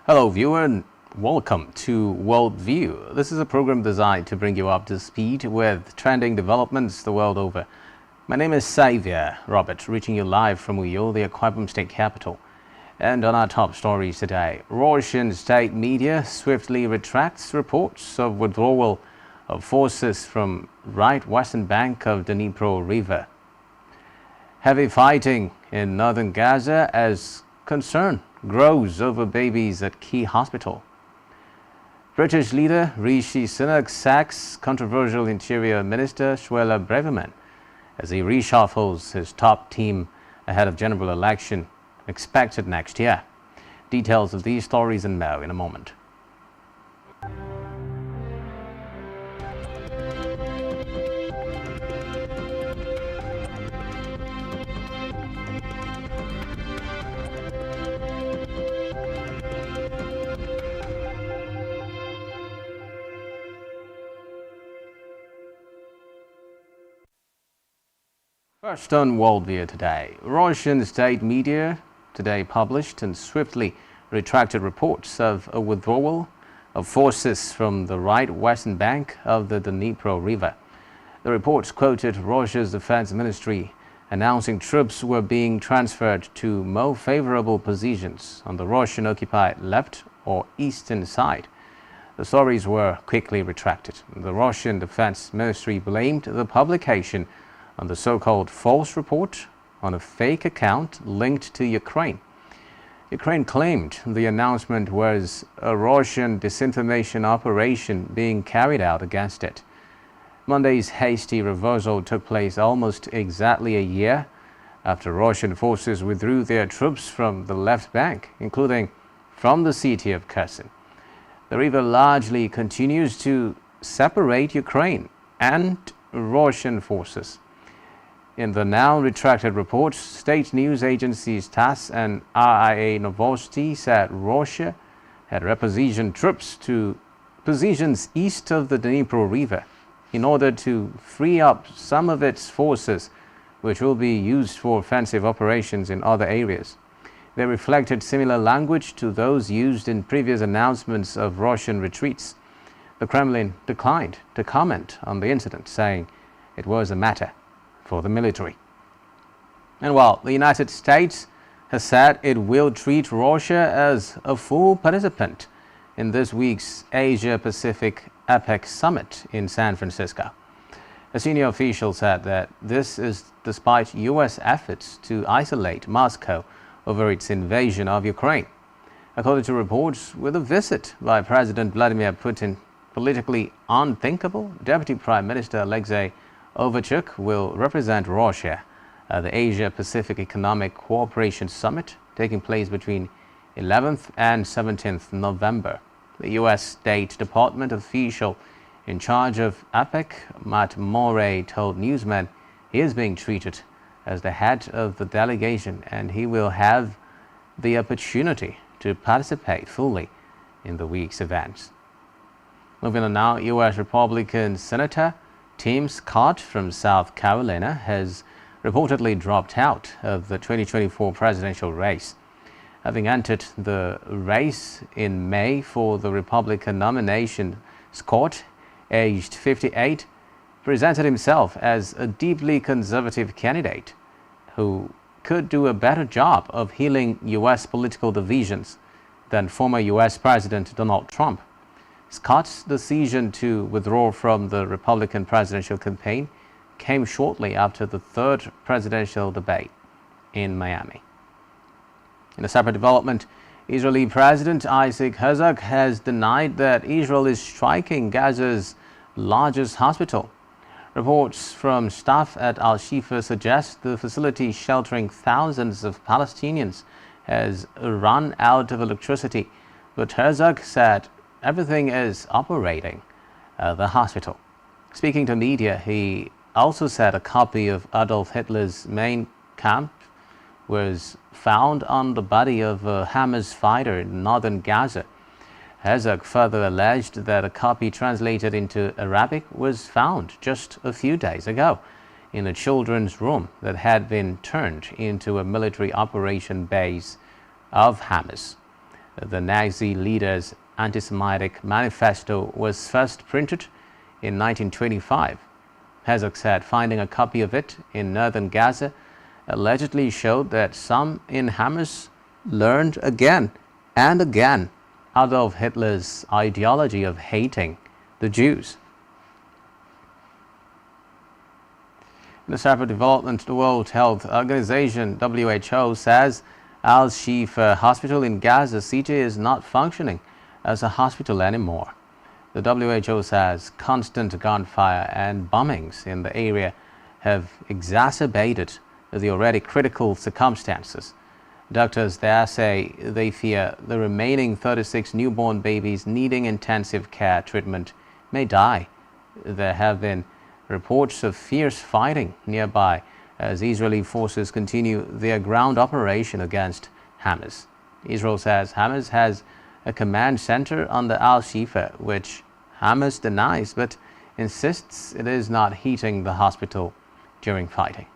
Hello viewer and welcome to World View. This is a program designed to bring you up to speed with trending developments the world over. My name is Xavier Robert, reaching you live from Uyo, the Akwa Ibom state capital. And on our top stories today, Russian state media swiftly retracts reports of withdrawal of forces from right western bank of the Dnipro River. Heavy fighting in northern Gaza as concern grows over babies at key hospital. British leader Rishi Sunak sacks controversial Interior Minister Suella Braverman as he reshuffles his top team ahead of general election expected next year. Details of these stories and more in a moment. First on Worldview today, Russian state media today published and swiftly retracted reports of a withdrawal of forces from the right western bank of the Dnipro River. The reports quoted Russia's defense ministry announcing troops were being transferred to more favorable positions on the Russian-occupied left or eastern side. The stories were quickly retracted. The Russian defense ministry blamed the publication on the so-called false report on a fake account linked to Ukraine. Ukraine claimed the announcement was a Russian disinformation operation being carried out against it. Monday's hasty reversal took place almost exactly a year after Russian forces withdrew their troops from the left bank, including from the city of Kherson. The river largely continues to separate Ukraine and Russian forces. In the now retracted reports, state news agencies TASS and RIA Novosti said Russia had repositioned troops to positions east of the Dnipro River in order to free up some of its forces, which will be used for offensive operations in other areas. They reflected similar language to those used in previous announcements of Russian retreats. The Kremlin declined to comment on the incident, saying it was a matter for the military. And while the United States has said it will treat Russia as a full participant in this week's Asia-Pacific APEC summit in San Francisco. A senior official said that this is despite U.S. efforts to isolate Moscow over its invasion of Ukraine. According to reports, with a visit by President Vladimir Putin politically unthinkable, Deputy Prime Minister Alexei Overchuk will represent Russia at the Asia-Pacific Economic Cooperation Summit taking place between 11th and 17th November. The U.S. State Department official in charge of APEC, Matt Murray, told newsmen he is being treated as the head of the delegation and he will have the opportunity to participate fully in the week's events. Moving on now, U.S. Republican Senator Tim Scott from South Carolina has reportedly dropped out of the 2024 presidential race. Having entered the race in May for the Republican nomination, Scott, aged 58, presented himself as a deeply conservative candidate who could do a better job of healing U.S. political divisions than former U.S. President Donald Trump. Scott's decision to withdraw from the Republican presidential campaign came shortly after the third presidential debate in Miami. In a separate development, Israeli President Isaac Herzog has denied that Israel is striking Gaza's largest hospital. Reports from staff at Al-Shifa suggest the facility sheltering thousands of Palestinians has run out of electricity, but Herzog said everything is operating at the hospital. Speaking to media, he also said a copy of Adolf Hitler's Mein Kampf was found on the body of a Hamas fighter in northern Gaza. Herzog further alleged that a copy translated into Arabic was found just a few days ago in a children's room that had been turned into a military operation base of Hamas. The Nazi leader's anti-Semitic manifesto was first printed in 1925. Herzog said finding a copy of it in northern Gaza allegedly showed that some in Hamas learned again and again Adolf Hitler's ideology of hating the Jews. In a separate development, the World Health Organization (WHO) says Al-Shifa Hospital in Gaza City is not functioning as a hospital anymore. The WHO says constant gunfire and bombings in the area have exacerbated the already critical circumstances. Doctors there say they fear the remaining 36 newborn babies needing intensive care treatment may die. There have been reports of fierce fighting nearby as Israeli forces continue their ground operation against Hamas. Israel says Hamas has a command center on the Al-Shifa, which Hamas denies but insists it is not heating the hospital during fighting.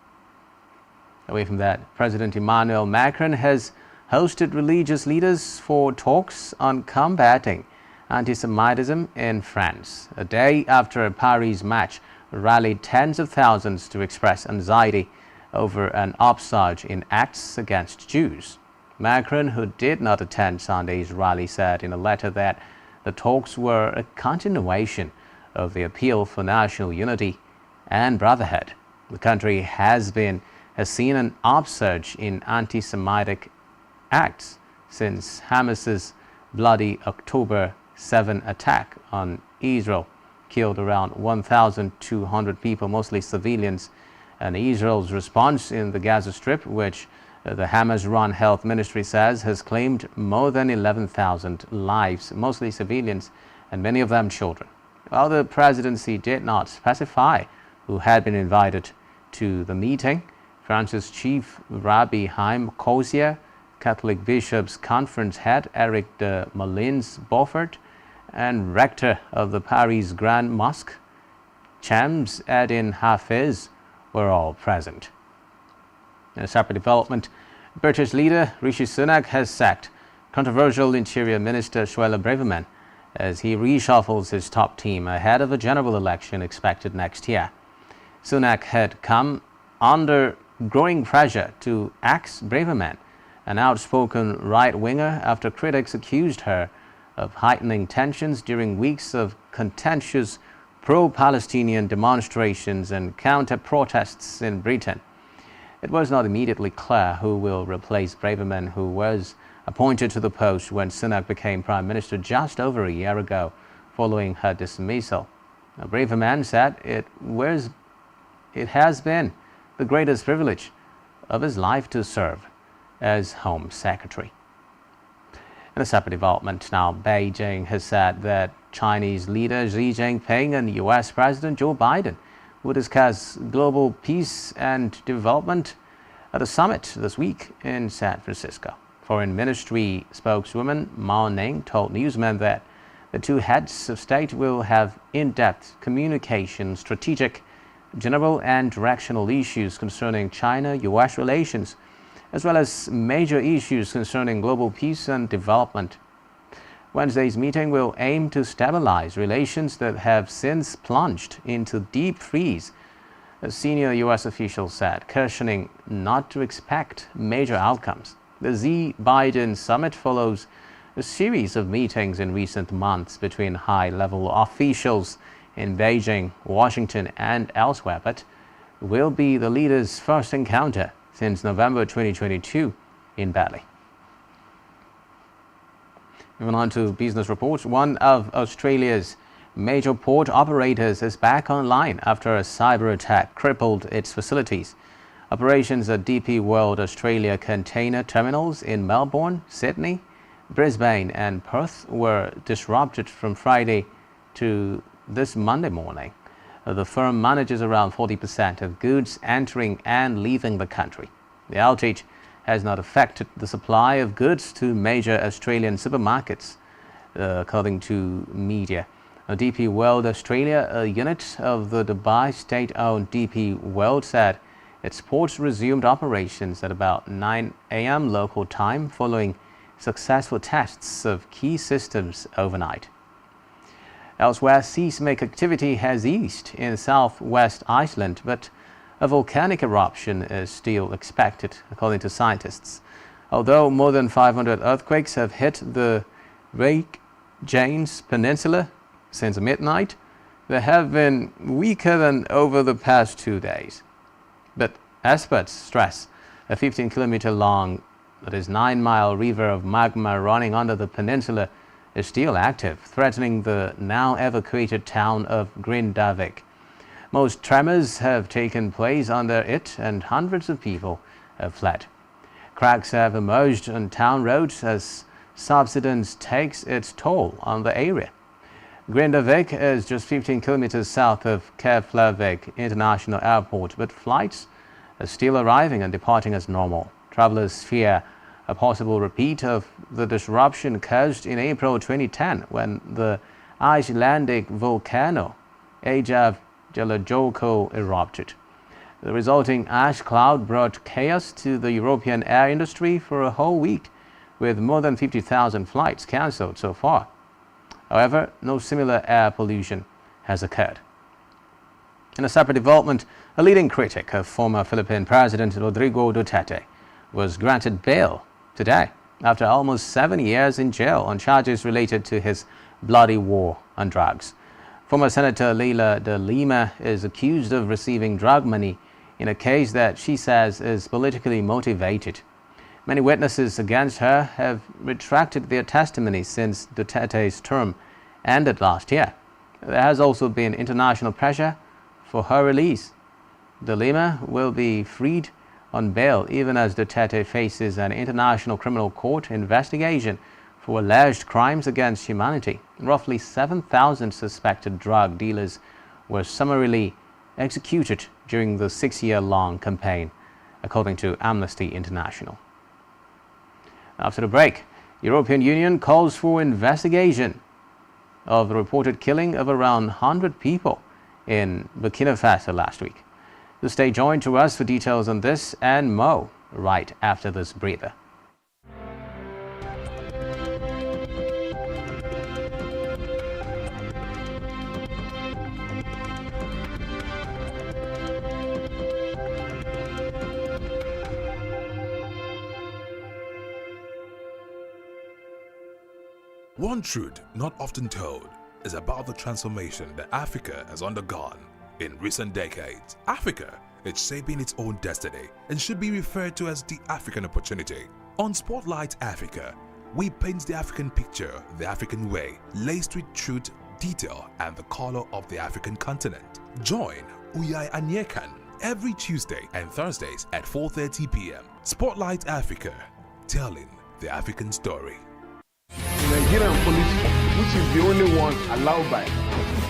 Away from that, President Emmanuel Macron has hosted religious leaders for talks on combating anti-Semitism in France, a day after a Paris match rallied tens of thousands to express anxiety over an upsurge in acts against Jews. Macron, who did not attend Sunday's rally, said in a letter that the talks were a continuation of the appeal for national unity and brotherhood. The country has seen an upsurge in anti-Semitic acts since Hamas's bloody October 7 attack on Israel killed around 1,200 people, mostly civilians, and Israel's response in the Gaza Strip, which the Hamas-run health ministry says has claimed more than 11,000 lives, mostly civilians, and many of them children. While the presidency did not specify who had been invited to the meeting, France's chief Rabbi Haim Cozier, Catholic Bishops' Conference head Eric de Molins-Beaufort, and rector of the Paris Grand Mosque, Shams Eddin Hafiz, were all present. In a separate development, British leader Rishi Sunak has sacked controversial Interior Minister Suella Braverman as he reshuffles his top team ahead of a general election expected next year. Sunak had come under growing pressure to axe Braverman, an outspoken right-winger, after critics accused her of heightening tensions during weeks of contentious pro-Palestinian demonstrations and counter-protests in Britain. It was not immediately clear who will replace Braverman, who was appointed to the post when Sunak became Prime Minister just over a year ago, following her dismissal. Braverman said it has been the greatest privilege of his life to serve as Home Secretary. In a separate development now, Beijing has said that Chinese leader Xi Jinping and U.S. President Joe Biden will discuss global peace and development at a summit this week in San Francisco. Foreign Ministry spokeswoman Mao Ning told newsmen that the two heads of state will have in-depth communication, strategic, general and directional issues concerning China-U.S. relations, as well as major issues concerning global peace and development. Wednesday's meeting will aim to stabilize relations that have since plunged into deep freeze, a senior U.S. official said, cautioning not to expect major outcomes. The Xi-Biden summit follows a series of meetings in recent months between high-level officials in Beijing, Washington, and elsewhere, but will be the leaders' first encounter since November 2022 in Bali. Moving on to business reports, one of Australia's major port operators is back online after a cyber attack crippled its facilities. Operations at DP World Australia container terminals in Melbourne, Sydney, Brisbane and Perth were disrupted from Friday to this Monday morning. The firm manages around 40% of goods entering and leaving the country. The outage has not affected the supply of goods to major Australian supermarkets, according to media. DP World Australia, a unit of the Dubai state-owned DP World, said its ports resumed operations at about 9 a.m. local time following successful tests of key systems overnight. Elsewhere, seismic activity has eased in southwest Iceland, but a volcanic eruption is still expected, according to scientists. Although more than 500 earthquakes have hit the Reykjanes Peninsula since midnight, they have been weaker than over the past 2 days. But experts stress a 15-kilometer long, that is 9-mile river of magma running under the peninsula is still active, threatening the now evacuated town of Grindavik. Most tremors have taken place under it and hundreds of people have fled. Cracks have emerged on town roads as subsidence takes its toll on the area. Grindavik is just 15 kilometers south of Keflavik International Airport, but flights are still arriving and departing as normal. Travelers fear a possible repeat of the disruption caused in April 2010 when the Icelandic volcano Eyjafjallajökull erupted. The resulting ash cloud brought chaos to the European air industry for a whole week, with more than 50,000 flights cancelled so far. However, no similar air pollution has occurred. In a separate development, a leading critic of former Philippine President Rodrigo Duterte was granted bail today after almost 7 years in jail on charges related to his bloody war on drugs. Former Senator Leila de Lima is accused of receiving drug money in a case that she says is politically motivated. Many witnesses against her have retracted their testimony since Duterte's term ended last year. There has also been international pressure for her release. De Lima will be freed on bail even as Duterte faces an international criminal court investigation for alleged crimes against humanity. Roughly 7,000 suspected drug dealers were summarily executed during the 6-year-long campaign, according to Amnesty International. After the break, European Union calls for investigation of the reported killing of around 100 people in Burkina Faso last week. So stay joined to us for details on this and more right after this breather. One truth not often told is about the transformation that Africa has undergone in recent decades. Africa is shaping its own destiny and should be referred to as the African opportunity. On Spotlight Africa, we paint the African picture the African way, laced with truth, detail, and the color of the African continent. Join Uyai Anyekan every Tuesday and Thursdays at 4:30 p.m. Spotlight Africa, telling the African story. Nigerian police, which is the only one allowed by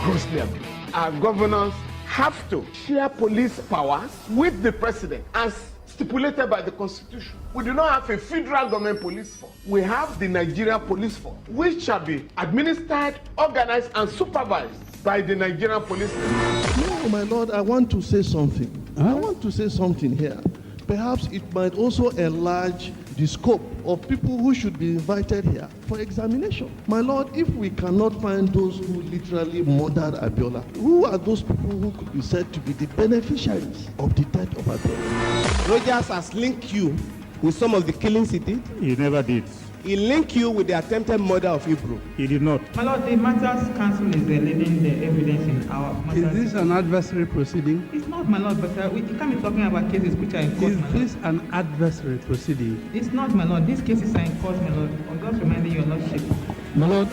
grossly abused. Our governors have to share police powers with the president as stipulated by the constitution. We do not have a federal government police force. We have the Nigerian police force, which shall be administered, organized, and supervised by the Nigerian police force. No, my lord, I want to say something. I want to say something here. Perhaps it might also enlarge the scope of people who should be invited here for examination. My lord, if we cannot find those who literally murdered Abiola, who are those people who could be said to be the beneficiaries of the death of Abiola? Rogers has linked you with some of the killings he did. He never did. He linked you with the attempted murder of Hebrew. He did not. My lord, the Matters Council is leading the evidence in our matters. Is this an adversary proceeding? It's not, my lord, but we can't be talking about cases which are in court. Is this an adversary proceeding? It's not, my lord. These cases are in court, my lord. I'm just reminding your lordship. My lord,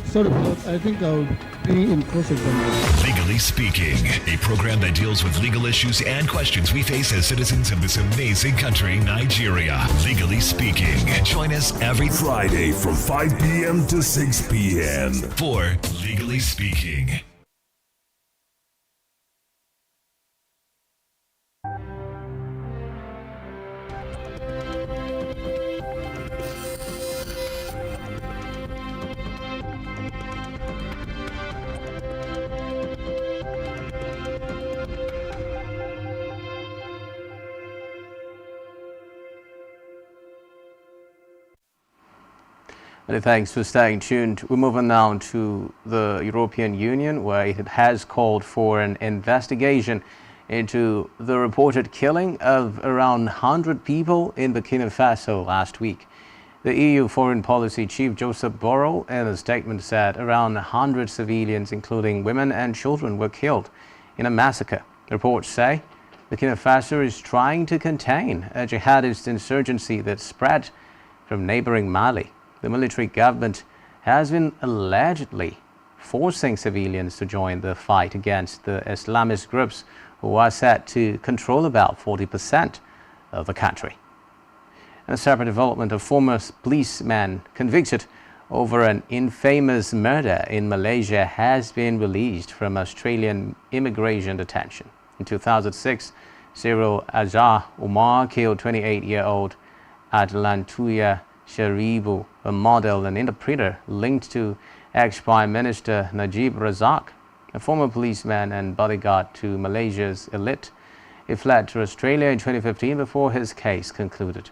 sorry, my lord, I think I'll be in cross-examination. Legally Speaking, a program that deals with legal issues and questions we face as citizens of this amazing country, Nigeria. Legally Speaking. Join us every Friday from 5 p.m. to 6 p.m. for Legally Speaking. Many thanks for staying tuned. We're moving now to the European Union, where it has called for an investigation into the reported killing of around 100 people in Burkina Faso last week. The EU Foreign Policy Chief Joseph Borrell in a statement said around 100 civilians, including women and children, were killed in a massacre. Reports say Burkina Faso is trying to contain a jihadist insurgency that spread from neighboring Mali. The military government has been allegedly forcing civilians to join the fight against the Islamist groups who are said to control about 40% of the country. And a separate development, a former policeman convicted over an infamous murder in Malaysia has been released from Australian immigration detention. In 2006, Cyril Azhar Umar killed 28-year-old Adlantuya Sharibu, a model and interpreter linked to ex-Prime Minister Najib Razak, a former policeman and bodyguard to Malaysia's elite. He fled to Australia in 2015 before his case concluded.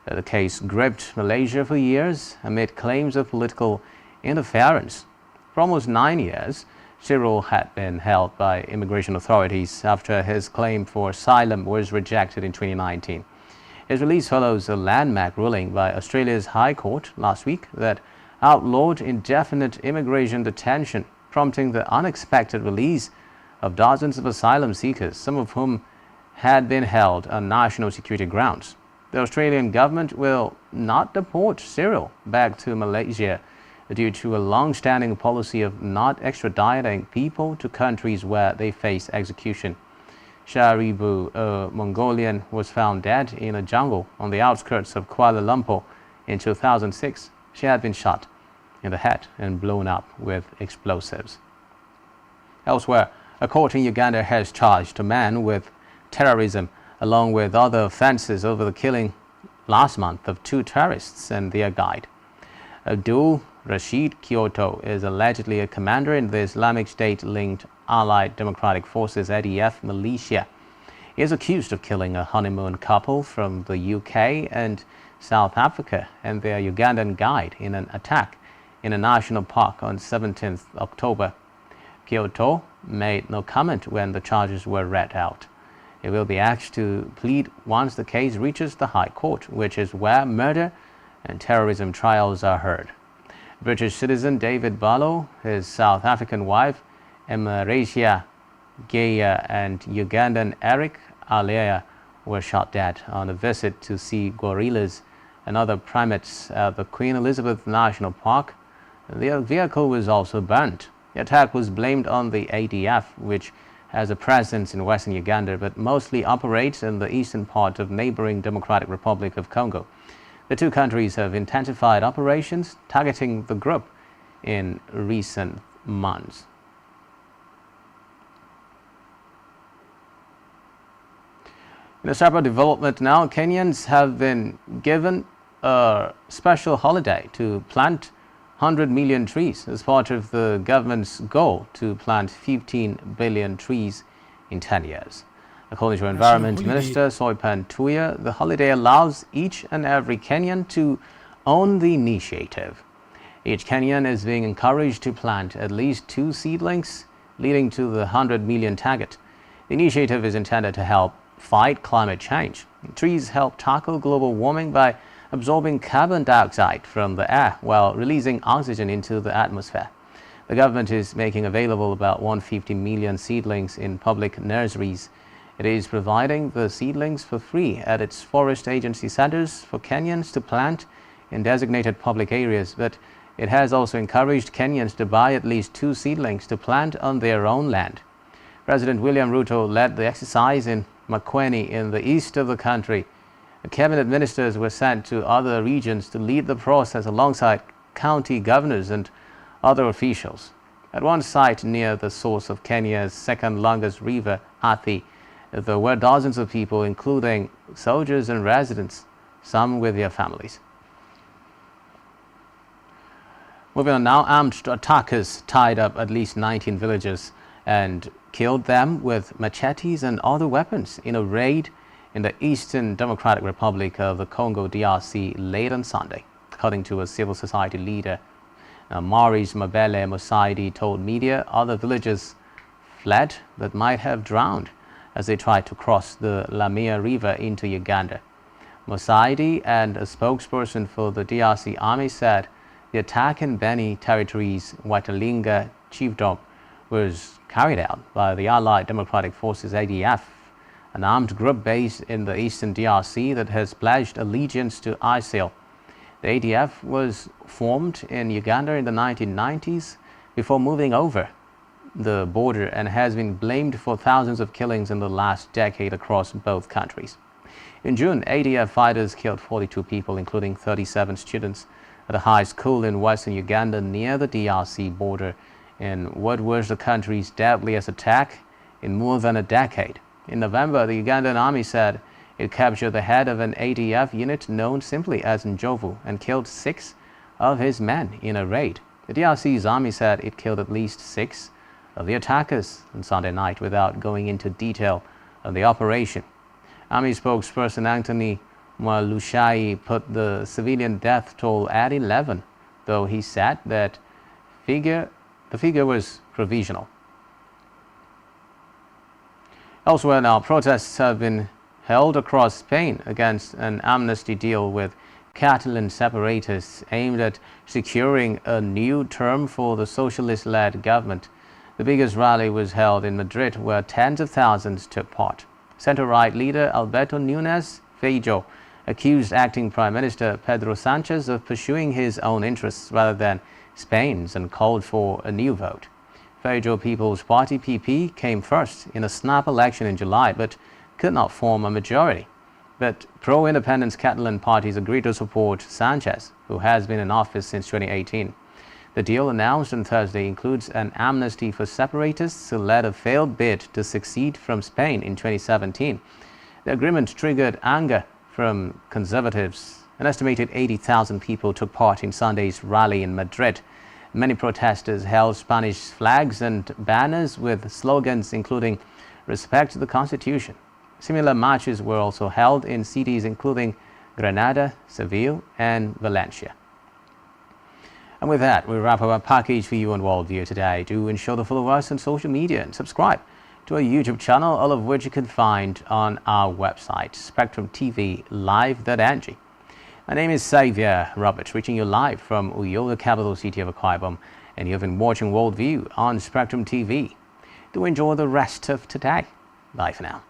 The case gripped Malaysia for years amid claims of political interference. For almost 9 years, Cyril had been held by immigration authorities after his claim for asylum was rejected in 2019. His release follows a landmark ruling by Australia's High Court last week that outlawed indefinite immigration detention, prompting the unexpected release of dozens of asylum seekers, some of whom had been held on national security grounds. The Australian government will not deport Cyril back to Malaysia due to a long-standing policy of not extraditing people to countries where they face execution. Sharibu, a Mongolian, was found dead in a jungle on the outskirts of Kuala Lumpur in 2006. She had been shot in the head and blown up with explosives. Elsewhere, a court in Uganda has charged a man with terrorism along with other offenses over the killing last month of 2 terrorists and their guide. Abdul Rashid Kyoto is allegedly a commander in the Islamic State-linked Allied Democratic Forces ADF militia. He is accused of killing a honeymoon couple from the UK and South Africa and their Ugandan guide in an attack in a national park on 17th October. Kyoto made no comment when the charges were read out. He will be asked to plead once the case reaches the High Court, which is where murder and terrorism trials are heard. British citizen David Barlow, his South African wife Emarasia Geya, and Ugandan Eric Alea were shot dead on a visit to see gorillas and other primates at the Queen Elizabeth National Park. Their vehicle was also burnt. The attack was blamed on the ADF, which has a presence in western Uganda but mostly operates in the eastern part of neighboring Democratic Republic of Congo. The two countries have intensified operations targeting the group in recent months. In a separate development now, Kenyans have been given a special holiday to plant 100 million trees as part of the government's goal to plant 15 billion trees in 10 years. According to Environment Minister Soipan Tuya, the holiday allows each and every Kenyan to own the initiative. Each Kenyan is being encouraged to plant at least 2 seedlings, leading to the 100 million target. The initiative is intended to help fight climate change. Trees help tackle global warming by absorbing carbon dioxide from the air while releasing oxygen into the atmosphere. The government is making available about 150 million seedlings in public nurseries. It is providing the seedlings for free at its forest agency centers for Kenyans to plant in designated public areas, but it has also encouraged Kenyans to buy at least 2 seedlings to plant on their own land. President William Ruto led the exercise in Makueni in the east of the country. The cabinet ministers were sent to other regions to lead the process alongside county governors and other officials. At one site near the source of Kenya's second longest river, Athi, there were dozens of people, including soldiers and residents, some with their families. Moving on now, armed attackers tied up at least 19 villagers and killed them with machetes and other weapons in a raid in the Eastern Democratic Republic of the Congo DRC late on Sunday. according to a civil society leader. Maurice Mabele Mosaidi told media other villagers fled but might have drowned as they tried to cross the Lamia River into Uganda. Mosaidi and a spokesperson for the DRC Army said the attack in Beni Territories' Watalinga chiefdom was carried out by the Allied Democratic Forces ADF, an armed group based in the eastern DRC that has pledged allegiance to ISIL. The ADF was formed in Uganda in the 1990s before moving over the border and has been blamed for thousands of killings in the last decade across both countries. In June, ADF fighters killed 42 people, including 37 students, at a high school in western Uganda near the DRC border in what was the country's deadliest attack in more than a decade. In November, the Ugandan army said it captured the head of an ADF unit known simply as Njovu and killed 6 of his men in a raid. The DRC's army said it killed at least 6 of the attackers on Sunday night without going into detail of the operation. Army spokesperson Anthony Mwalushai put the civilian death toll at 11, though he said that the figure was provisional. Elsewhere now, protests have been held across Spain against an amnesty deal with Catalan separatists aimed at securing a new term for the socialist-led government. The biggest rally was held in Madrid, where tens of thousands took part. Centre-right leader Alberto Núñez Feijóo accused acting Prime Minister Pedro Sánchez of pursuing his own interests rather than Spain's and called for a new vote. Feijóo People's Party PP came first in a snap election in July but could not form a majority. But pro-independence Catalan parties agreed to support Sánchez, who has been in office since 2018. The deal announced on Thursday includes an amnesty for separatists who led a failed bid to secede from Spain in 2017. The agreement triggered anger from conservatives. An estimated 80,000 people took part in Sunday's rally in Madrid. Many protesters held Spanish flags and banners with slogans including "Respect the Constitution." Similar marches were also held in cities including Granada, Seville, and Valencia. And with that, we wrap up our package for you on Worldview today. Do ensure to follow us on social media and subscribe to our YouTube channel, all of which you can find on our website, spectrumtv.ng. My name is Xavier Roberts, reaching you live from Uyo, the capital city of Akwa Ibom, and you've been watching Worldview on Spectrum TV. Do enjoy the rest of today. Bye for now.